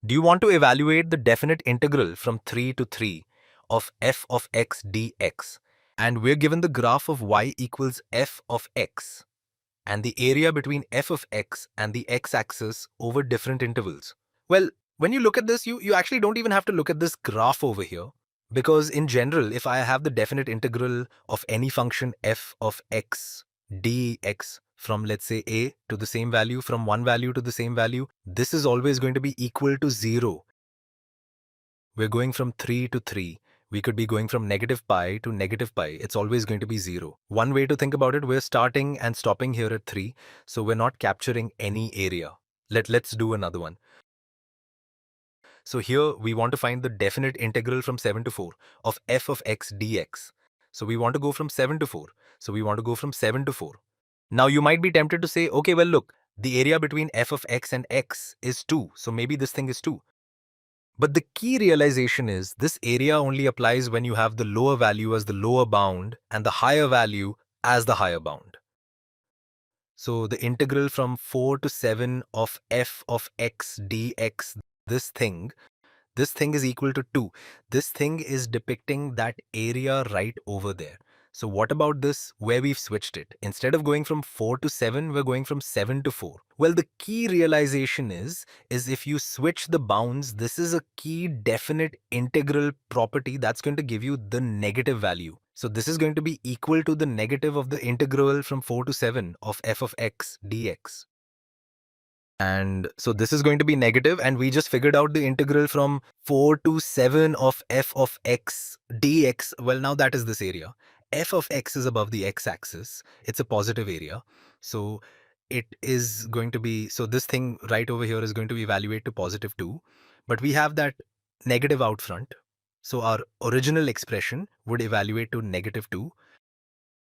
Do you want to evaluate the definite integral from 3 to 3 of f of x dx? And we're given the graph of y equals f of x and the area between f of x and the x-axis over different intervals. Well, when you look at this, you actually don't even have to look at this graph over here, because in general, if I have the definite integral of any function f of x dx from, let's say, a to the same value, from one value to the same value, this is always going to be equal to 0. We're going from 3 to 3. We could be going from negative pi to negative pi. It's always going to be 0. One way to think about it, we're starting and stopping here at 3, so we're not capturing any area. Let's do another one. So here we want to find the definite integral from 7 to 4 of f of x dx. So we want to go from 7 to 4. So we want to go from 7 to 4. Now you might be tempted to say, okay, well look, the area between f of x and x is 2. So maybe this thing is 2. But the key realization is this area only applies when you have the lower value as the lower bound and the higher value as the higher bound. So the integral from 4 to 7 of f of x dx, this thing is equal to 2. This thing is depicting that area right over there. So what about this where we've switched it? Instead of going from 4 to 7, we're going from 7 to 4. Well, the key realization is if you switch the bounds, this is a key definite integral property that's going to give you the negative value. So this is going to be equal to the negative of the integral from 4 to 7 of f of x dx. And so this is going to be negative, and we just figured out the integral from 4 to 7 of f of x dx. Well, now that is this area. F of x is above the x-axis. It's a positive area. So it is going to be, so this thing right over here is going to evaluate to positive 2. But we have that negative out front. So our original expression would evaluate to negative 2.